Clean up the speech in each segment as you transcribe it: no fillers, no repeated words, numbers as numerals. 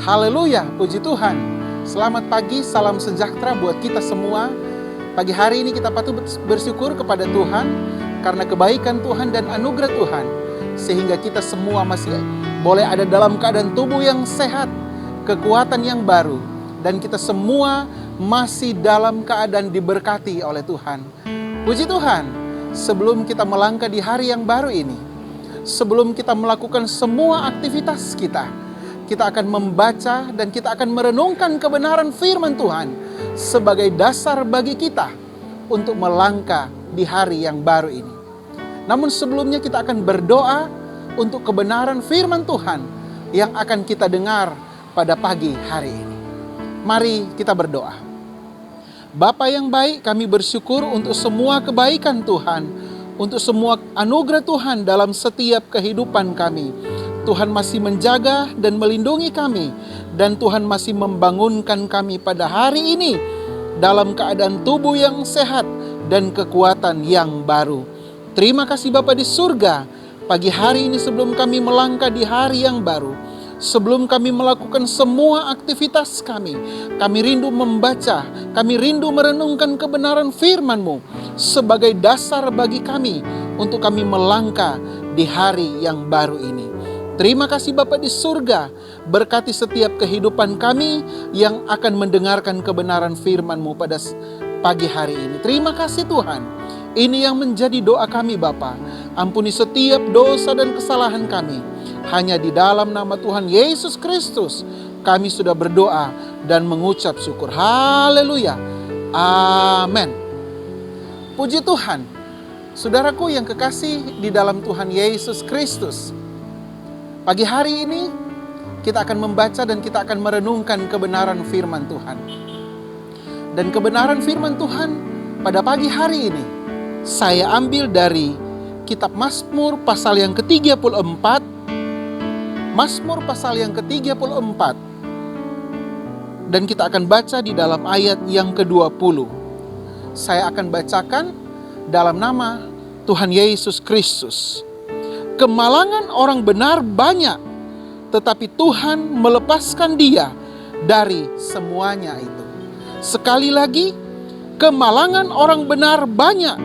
Haleluya, puji Tuhan. Selamat pagi, salam sejahtera buat kita semua. Pagi hari ini kita patut bersyukur kepada Tuhan karena kebaikan Tuhan dan anugerah Tuhan, sehingga kita semua masih boleh ada dalam keadaan tubuh yang sehat, kekuatan yang baru, dan kita semua masih dalam keadaan diberkati oleh Tuhan. Puji Tuhan, sebelum kita melangkah di hari yang baru ini, sebelum kita melakukan semua aktivitas kita akan membaca dan kita akan merenungkan kebenaran firman Tuhan sebagai dasar bagi kita untuk melangkah di hari yang baru ini. Namun sebelumnya kita akan berdoa untuk kebenaran firman Tuhan yang akan kita dengar pada pagi hari ini. Mari kita berdoa. Bapa yang baik, kami bersyukur untuk semua kebaikan Tuhan, untuk semua anugerah Tuhan dalam setiap kehidupan kami. Tuhan masih menjaga dan melindungi kami, dan Tuhan masih membangunkan kami pada hari ini dalam keadaan tubuh yang sehat dan kekuatan yang baru. Terima kasih Bapa di surga, pagi hari ini sebelum kami melangkah di hari yang baru, sebelum kami melakukan semua aktivitas kami rindu membaca, kami rindu merenungkan kebenaran firman-Mu sebagai dasar bagi kami untuk kami melangkah di hari yang baru ini. Terima kasih Bapa di surga, berkati setiap kehidupan kami yang akan mendengarkan kebenaran firman-Mu pada pagi hari ini. Terima kasih Tuhan, ini yang menjadi doa kami Bapa. Ampuni setiap dosa dan kesalahan kami. Hanya di dalam nama Tuhan Yesus Kristus kami sudah berdoa dan mengucap syukur. Haleluya, amin. Puji Tuhan, saudaraku yang kekasih di dalam Tuhan Yesus Kristus. Pagi hari ini kita akan membaca dan kita akan merenungkan kebenaran firman Tuhan. Dan kebenaran firman Tuhan pada pagi hari ini saya ambil dari kitab Mazmur pasal yang ke-34. Mazmur pasal yang ke-34. Dan kita akan baca di dalam ayat yang ke-20. Saya akan bacakan dalam nama Tuhan Yesus Kristus. Kemalangan orang benar banyak, tetapi Tuhan melepaskan dia dari semuanya itu. Sekali lagi, kemalangan orang benar banyak,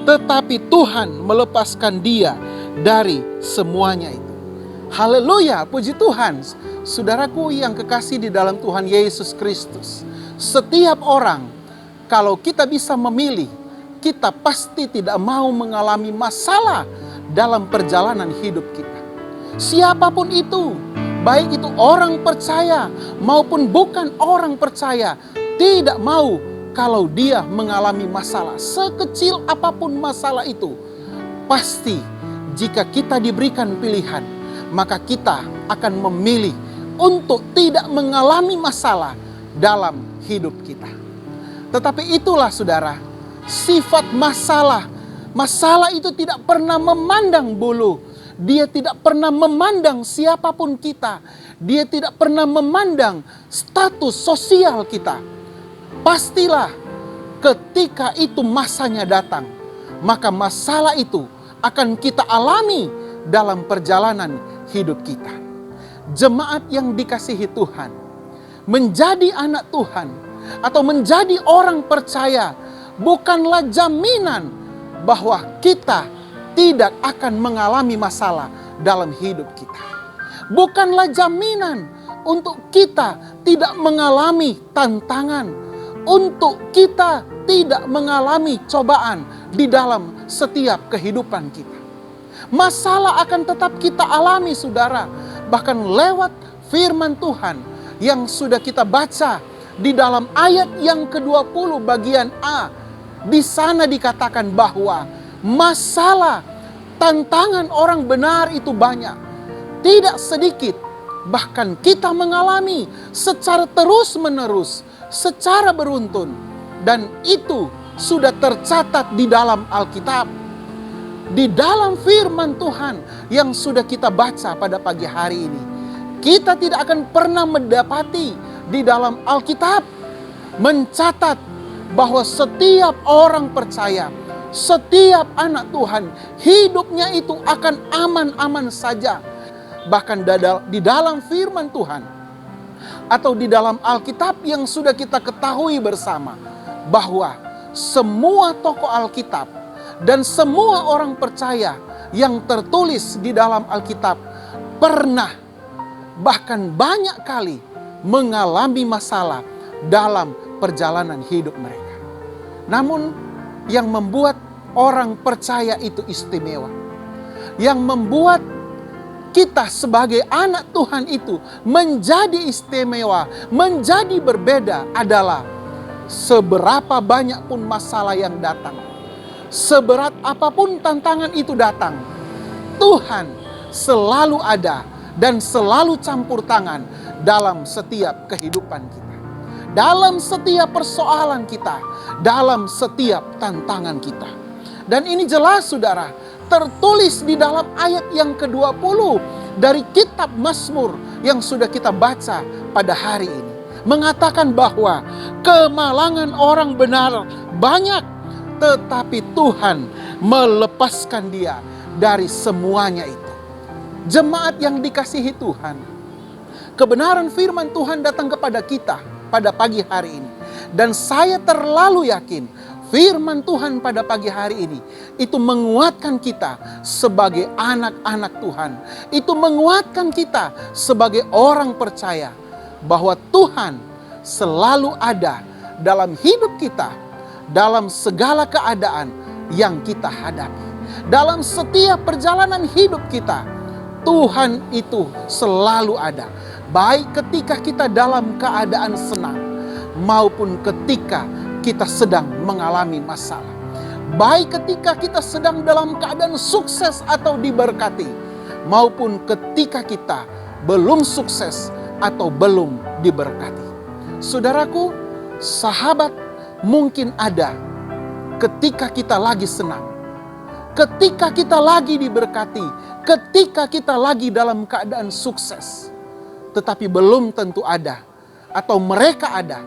tetapi Tuhan melepaskan dia dari semuanya itu. Haleluya, puji Tuhan. Saudaraku yang kekasih di dalam Tuhan Yesus Kristus, setiap orang, kalau kita bisa memilih, kita pasti tidak mau mengalami masalah dalam perjalanan hidup kita. Siapapun itu, baik itu orang percaya maupun bukan orang percaya, tidak mau kalau dia mengalami masalah. Sekecil apapun masalah itu, pasti jika kita diberikan pilihan, maka kita akan memilih untuk tidak mengalami masalah dalam hidup kita. Tetapi itulah saudara, sifat masalah. Masalah itu tidak pernah memandang bulu. Dia tidak pernah memandang siapapun kita. Dia tidak pernah memandang status sosial kita. Pastilah ketika itu masanya datang, maka masalah itu akan kita alami dalam perjalanan hidup kita. Jemaat yang dikasihi Tuhan, menjadi anak Tuhan atau menjadi orang percaya bukanlah jaminan bahwa kita tidak akan mengalami masalah dalam hidup kita. Bukanlah jaminan untuk kita tidak mengalami tantangan, untuk kita tidak mengalami cobaan di dalam setiap kehidupan kita. Masalah akan tetap kita alami saudara, bahkan lewat firman Tuhan yang sudah kita baca di dalam ayat yang ke-20 bagian A. Di sana dikatakan bahwa masalah, tantangan orang benar itu banyak. Tidak sedikit, bahkan kita mengalami secara terus-menerus, secara beruntun. Dan itu sudah tercatat di dalam Alkitab. Di dalam firman Tuhan yang sudah kita baca pada pagi hari ini. Kita tidak akan pernah mendapati di dalam Alkitab mencatat bahwa setiap orang percaya, setiap anak Tuhan, hidupnya itu akan aman-aman saja. Bahkan di dalam firman Tuhan, atau di dalam Alkitab yang sudah kita ketahui bersama, bahwa semua tokoh Alkitab dan semua orang percaya yang tertulis di dalam Alkitab pernah, bahkan banyak kali mengalami masalah dalam perjalanan hidup mereka. Namun yang membuat orang percaya itu istimewa, yang membuat kita sebagai anak Tuhan itu menjadi istimewa, menjadi berbeda adalah seberapa banyak pun masalah yang datang, seberat apapun tantangan itu datang, Tuhan selalu ada dan selalu campur tangan dalam setiap kehidupan kita, dalam setiap persoalan kita, dalam setiap tantangan kita. Dan ini jelas saudara, tertulis di dalam ayat yang ke-20 dari kitab Mazmur yang sudah kita baca pada hari ini. Mengatakan bahwa kemalangan orang benar banyak, tetapi Tuhan melepaskan dia dari semuanya itu. Jemaat yang dikasihi Tuhan, kebenaran firman Tuhan datang kepada kita pada pagi hari ini. Dan saya terlalu yakin firman Tuhan pada pagi hari ini itu menguatkan kita sebagai anak-anak Tuhan. Itu menguatkan kita sebagai orang percaya bahwa Tuhan selalu ada dalam hidup kita, dalam segala keadaan yang kita hadapi. Dalam setiap perjalanan hidup kita, Tuhan itu selalu ada. Baik ketika kita dalam keadaan senang maupun ketika kita sedang mengalami masalah. Baik ketika kita sedang dalam keadaan sukses atau diberkati, maupun ketika kita belum sukses atau belum diberkati. Saudaraku, sahabat, mungkin ada ketika kita lagi senang, ketika kita lagi diberkati, ketika kita lagi dalam keadaan sukses. Tetapi belum tentu ada atau mereka ada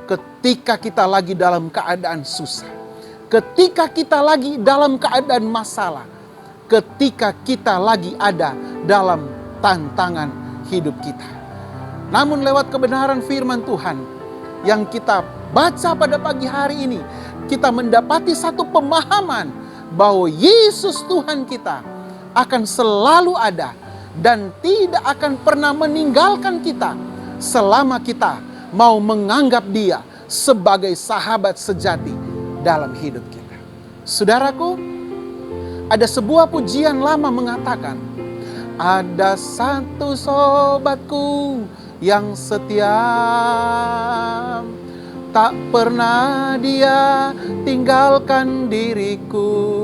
ketika kita lagi dalam keadaan susah, ketika kita lagi dalam keadaan masalah, ketika kita lagi ada dalam tantangan hidup kita. Namun lewat kebenaran firman Tuhan yang kita baca pada pagi hari ini, kita mendapati satu pemahaman bahwa Yesus Tuhan kita akan selalu ada dan tidak akan pernah meninggalkan kita selama kita mau menganggap dia sebagai sahabat sejati dalam hidup kita. Saudaraku, ada sebuah pujian lama mengatakan, ada satu sobatku yang setia, tak pernah dia tinggalkan diriku.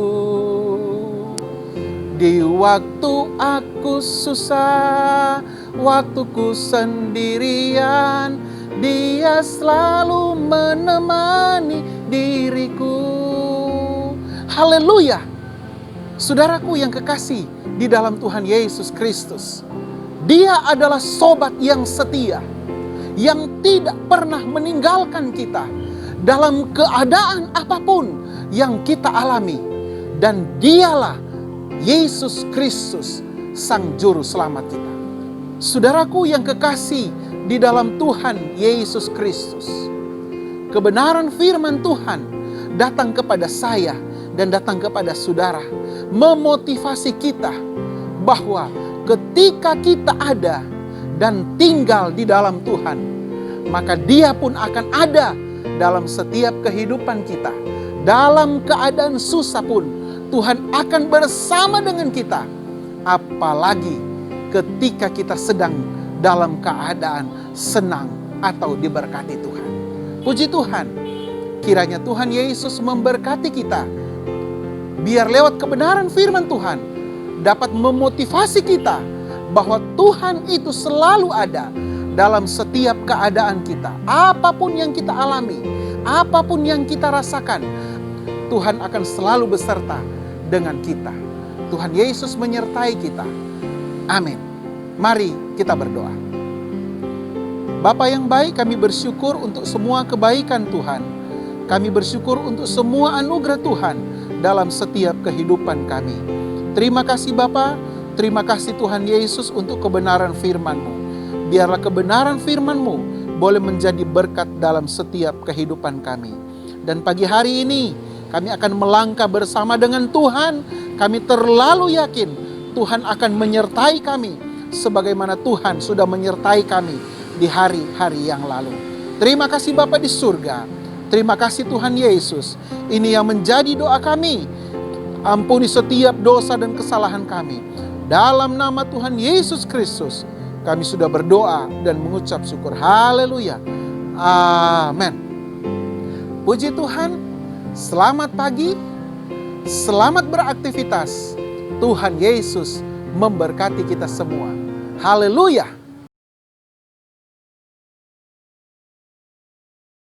Di waktu aku susah, waktuku sendirian, dia selalu menemani diriku. Haleluya. Saudaraku yang kekasih di dalam Tuhan Yesus Kristus, dia adalah sobat yang setia, yang tidak pernah meninggalkan kita dalam keadaan apapun yang kita alami. Dan dialah Yesus Kristus, Sang Juru Selamat kita. Saudaraku yang kekasih di dalam Tuhan Yesus Kristus, kebenaran firman Tuhan datang kepada saya dan datang kepada saudara, memotivasi kita bahwa ketika kita ada dan tinggal di dalam Tuhan, maka Dia pun akan ada dalam setiap kehidupan kita. Dalam keadaan susah pun Tuhan akan bersama dengan kita, apalagi ketika kita sedang dalam keadaan senang atau diberkati Tuhan. Puji Tuhan, kiranya Tuhan Yesus memberkati kita, biar lewat kebenaran firman Tuhan dapat memotivasi kita bahwa Tuhan itu selalu ada dalam setiap keadaan kita. Apapun yang kita alami, apapun yang kita rasakan, Tuhan akan selalu beserta dengan kita. Tuhan Yesus menyertai kita. Amin. Mari kita berdoa. Bapa yang baik, kami bersyukur untuk semua kebaikan Tuhan. Kami bersyukur untuk semua anugerah Tuhan dalam setiap kehidupan kami. Terima kasih Bapa, terima kasih Tuhan Yesus untuk kebenaran firman-Mu. biarlah kebenaran firman-Mu boleh menjadi berkat dalam setiap kehidupan kami. Dan pagi hari ini kami akan melangkah bersama dengan Tuhan. Kami terlalu yakin Tuhan akan menyertai kami sebagaimana Tuhan sudah menyertai kami di hari-hari yang lalu. Terima kasih Bapa di surga. Terima kasih Tuhan Yesus. Ini yang menjadi doa kami. Ampuni setiap dosa dan kesalahan kami. Dalam nama Tuhan Yesus Kristus, kami sudah berdoa dan mengucap syukur. Haleluya. Amin. Puji Tuhan. Selamat pagi. Selamat beraktivitas. Tuhan Yesus memberkati kita semua. Haleluya.